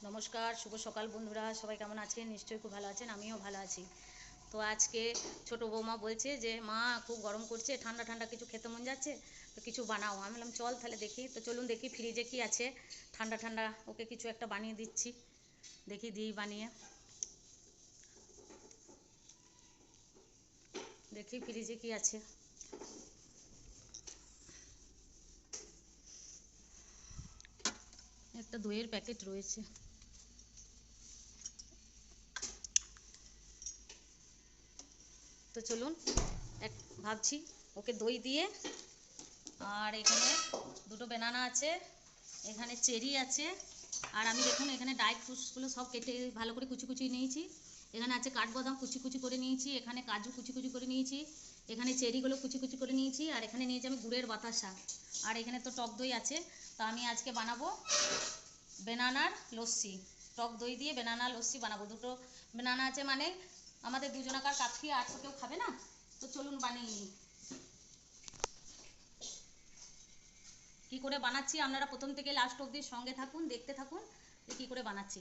নমস্কার, শুভ সকাল বন্ধুরা। সবাই কেমন আছেন? নিশ্চয়ই খুব ভালো আছেন, আমিও ভালো আছি। তো আজকে ছোট বৌমা বলছে যে মা খুব গরম করছে, ঠান্ডা ঠান্ডা কিছু খেতে মন যাচ্ছে, তো কিছু বানাও। আমি বললাম চল তাহলে দেখি। তো চলুন দেখি ফ্রিজে কি আছে ঠান্ডা ঠান্ডা, ওকে কিছু একটা বানিয়ে দিচ্ছি। দেখি দিই বানিয়ে, দেখি ফ্রিজে কি আছে। একটা দইয়ের প্যাকেট রয়েছে। তো চলুন ভাবছি ওকে দই দিয়ে, আর এখানে দুটো বেনানা আছে, এখানে চেরি আছে, আর আমি দেখুন এখানে ড্রাই ফ্রুটসগুলো সব কেটে ভালো করে কুচি কুচি নিয়েছি। এখানে আছে কাঠবাদাম কুচি কুচি করে নিয়েছি, এখানে কাজু কুচি কুচি করে নিয়েছি, এখানে চেরিগুলো কুচি কুচি করে নিয়েছি, আর এখানে নিয়েছি আমি গুড়ের বাতাসা, আর এখানে তো টক দই আছে। তো আমি আজকে বানাবো বেনানার লস্যি। টক দই দিয়ে বেনানা লস্যি বানাবো। দুটো বেনানা আছে মানে আমাদের দুজনাকার কাফি, আর তো কেউ খাবে না। তো চলুন বানিয়ে নিই। কী করে বানাচ্ছি আপনারা প্রথম থেকে লাস্ট অবধি সঙ্গে থাকুন, দেখতে থাকুন যে কী করে বানাচ্ছি।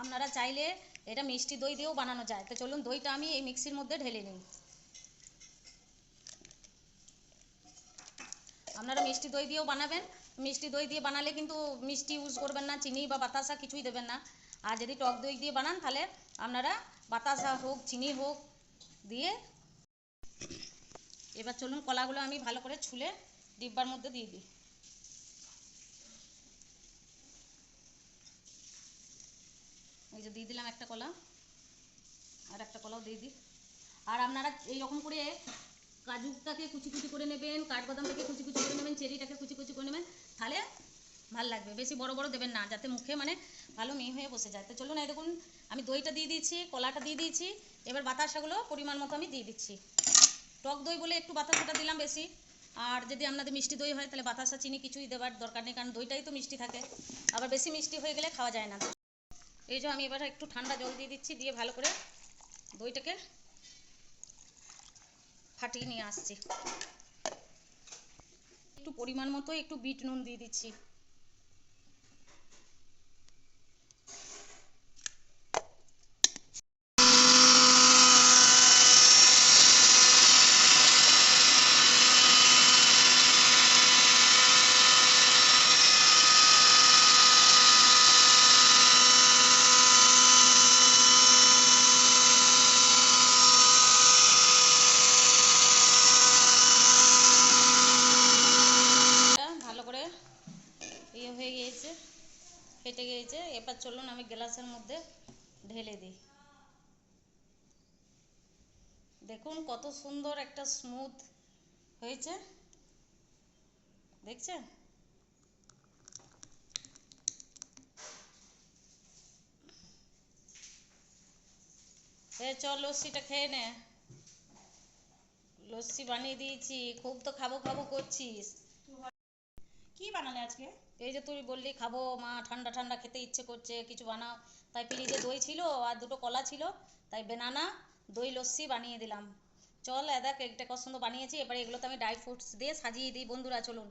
আপনারা চাইলে এটা মিষ্টি দই দিয়েও বানানো যায়। তো চলুন দইটা আমি এই মিক্সির মধ্যে ঢেলে নিই। আপনারা মিষ্টি দই দিয়েও বানাবেন। মিষ্টি দই দিয়ে বানালে কিন্তু মিষ্টি ইউজ করবেন না, চিনি বা বাতাসা কিছুই দেবেন না। আর যদি টক দই দিয়ে বানান তাহলে আপনারা বাতাসা হোক চিনি হোক দিয়ে। এবার চলুন কলাগুলো আমি ভালো করে ছুলে ডিব্বার মধ্যে দিয়ে দিই। এই যে দিয়ে দিলাম একটা কলা, আর একটা কলাও দিয়ে দিই। আর আপনারা এইরকম করে কাজুটাকে কুচি কুচি করে নেবেন, কাঠবাদামটাকে কুচি কুচি করে নেবেন, চেরিটাকে কুচি কুচি করে নেবেন, তাহলে ভালো লাগবে। বেশি বড় বড় দেবেন না, যাতে মুখে মানে ভালো মিহি হয়ে বসে যায়। তো চলুন এই দেখুন আমি দইটা দিয়ে দিয়েছি, কলাটা দিয়ে দিয়েছি, এবার বাতাসাগুলো পরিমাণ মতো আমি দিয়ে দিচ্ছি। টক দই বলে একটু বাতাসাটা দিলাম বেশি, আর যদি আপনাদের মিষ্টি দই হয় তাহলে বাতাসা চিনি কিছুই দেওয়ার দরকার নেই, কারণ দইটাই তো মিষ্টি থাকে, আবার বেশি মিষ্টি হয়ে গেলে খাওয়া যায় না। এই যে আমি এবার একটু ঠান্ডা জল দিয়ে দিচ্ছি, দিয়ে ভালো করে দইটাকে ফাটিয়ে নিয়ে আসছি। একটু পরিমাণ মতো একটু বিট নুন দিয়ে দিচ্ছি। ভালো করে ইয়ে হয়ে গিয়েছে, ফেটে গিয়েছে। এবার চলুন আমি গ্লাসের মধ্যে ঢেলে দিই। দেখুন কত সুন্দর একটা স্মুথ হয়েছে, দেখছেন? চল লস্যিটা খেয়ে নে। লস্যি বানিয়ে দিয়েছি, খুব তো খাবো খাবো করছিস। কি বানালে আজকে? এই যে তুই বললি খাবো মা, ঠান্ডা ঠান্ডা খেতে ইচ্ছে করছে, কিছু বানাও। তাই ফ্রিজে দই ছিল আর দুটো কলা ছিল, তাই বেনানা দই লস্যি বানিয়ে দিলাম। চল দেখ একটা পছন্দ বানিয়েছি। এবারে এগুলোতে আমি ড্রাই ফ্রুটস দিয়ে সাজিয়ে দিই। বন্ধুরা চলুন,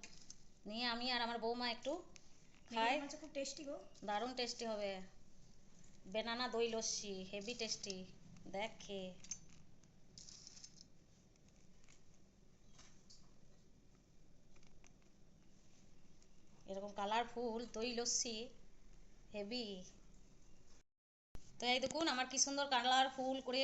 নিয়ে আমি আর আমার বৌমা একটু খাই। খুব টেস্টি গো। দারুণ টেস্টি হবে বেনানা দই লস্যি, হেভি টেস্টি। দেখ খেয়ে। এরকম কালারফুল দই লস্যি হেভি। তো এই দেখুন আমার কি সুন্দর কালারফুল করে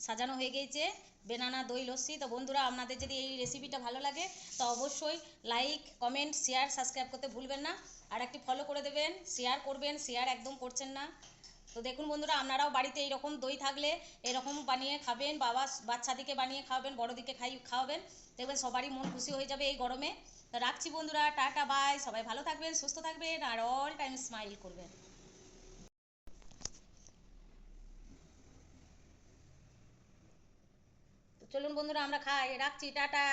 সাজানো হয়ে গিয়েছে বেনানা দই লস্যি। তো বন্ধুরা আপনাদের যদি এই রেসিপিটা ভালো লাগে তো অবশ্যই লাইক কমেন্ট শেয়ার সাবস্ক্রাইব করতে ভুলবেন না, আর একটি ফলো করে দেবেন, শেয়ার করবেন, শেয়ার একদম করছেন না। তো দেখুন বন্ধুরা আপনারাও বাড়িতে এইরকম দই থাকলে এরকম বানিয়ে খাবেন, বাচ্চাদিকে বানিয়ে খাওয়াবেন, বড়দিকে খাওয়াবেন, দেখবেন সবারই মন খুশি হয়ে যাবে এই গরমে। তো রাখছি বন্ধুরা, টাটা বাই, সবাই ভালো থাকবেন, সুস্থ থাকবেন, আর অল টাইম স্মাইল করবেন। চলুন বন্ধুরা আমরা খাই, রাখছি, টাটা।